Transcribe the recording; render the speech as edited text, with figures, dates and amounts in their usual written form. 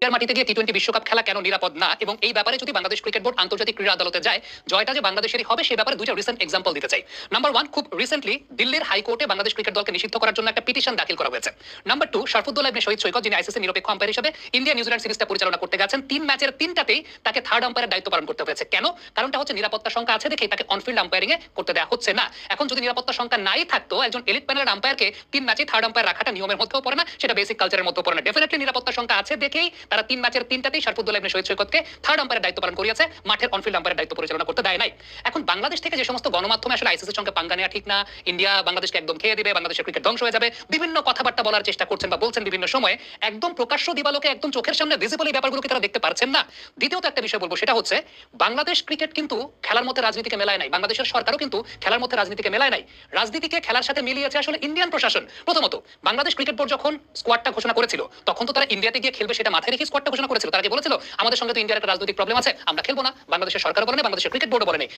ইন্ডিয়ার মাটিতে গিয়ে টি-20 বিশ্বকাপ খেলা কেন নিরাপদ না এবং এই ব্যাপারে যদি বাংলাদেশ ক্রিকেট বোর্ড আন্তর্জাতিক ক্রীড়া আদালতে যায় জয়টা যে বাংলাদেশেরই হবে সেই ব্যাপারে দুইটা রিসেন্ট এক্সাম্পল দিতে চাই। নাম্বার 1, খুব রিসেন্টলি দিল্লির হাইকোর্টে বাংলাদেশ ক্রিকেট দলকে নিষিদ্ধ করার জন্য একটা পিটিশন দাখিল করা হয়েছে। নাম্বার 2, শরফুদ্দৌলা ইবনে শহীদ সৈকত, যিনি আইসিসি নিরপেক্ষ আম্পায়ার হিসেবে ইন্ডিয়া নিউজিল্যান্ড সিরিজটা পরিচালনা করতে গেছেন, 3 ম্যাচের 3টাতেই তাকে থার্ড আম্পায়ারের দায়িত্ব পালন করতে হয়েছে। কেন? কারণটা হচ্ছে নিরাপত্তা সংখ্যা আছে দেখে তাকে অনফিল্ড আম্পায়ারিং এ করতে দেওয়া হচ্ছে না। এখন যদি নিরাপত্তা সংখ্যা নাই থাকতো, একজন এলিট প্যানেলের আম্পায়ারকে 3 ম্যাচে থার্ড আম্পায়ার রাখাটা নিয়মের মধ্যেও পড়ে না, সেটা বেসিক কালচারের মধ্যেও পড়ে না। ডেফিনেটলি নিরাপত্তা সংখ্যা আছে দেখেই তারা 3 ম্যাচের 3টাতেই শরফুদ্দৌলা ইবনে শহীদ সৈকতকে থার্ড আম্পায়ারের দায়িত্ব পালন করিয়েছে, মাঠের অনফিল্ড আম্পায়ারের দায়িত্ব পরিচালনা করতে দেয় নাই। এখন বাংলাদেশ থেকে যে সমস্ত গণমাধ্যমে আসলে আইসিসির সঙ্গে পাঙ্গা নেওয়া ঠিক না, ইন্ডিয়া বাংলাদেশকে একদম খেয়ে দিবে, বাংলাদেশের ক্রিকেট ধ্বংস হয়ে যাবে, বিভিন্ন কথাবার্তা বলার চেষ্টা করছেন বা বলছেন বিভিন্ন সময়ে, একদম প্রকাশ্য দিবালোকে একদম চোখের সামনে ভিজিবলি ব্যাপারগুলোকে তারা দেখতে পারছেন না। দ্বিতীয়ত একটা বিষয় বলবো, সেটা হচ্ছে বাংলাদেশ ক্রিকেট কিন্তু খেলার মধ্যে রাজনীতিকে মেলায় নাই, বাংলাদেশের সরকারও কিন্তু খেলার মধ্যে রাজনীতিকে মেলায় নাই। রাজনীতিকে খেলার সাথে মিলিয়েছে আসলে ইন্ডিয়ান প্রশাসন। প্রথমত, বাংলাদেশ ক্রিকেট বোর্ড যখন স্কোয়াডটা ঘোষণা করেছিল তখন তো তারা ইন্ডিয়াতে গিয়ে খেলবে সেটা মাথায় রেখে স্কোয়াডটা ঘোষণা করেছিল। তারা কি বলেছিল আমাদের সঙ্গে তো ইন্ডিয়ার একটা রাজনৈতিক প্রবলেম আছে, আমরা খেলবো না? বাংলাদেশের সরকার বলে নাই, বাংলাদেশের ক্রিকেট বোর্ডও বলে নাই।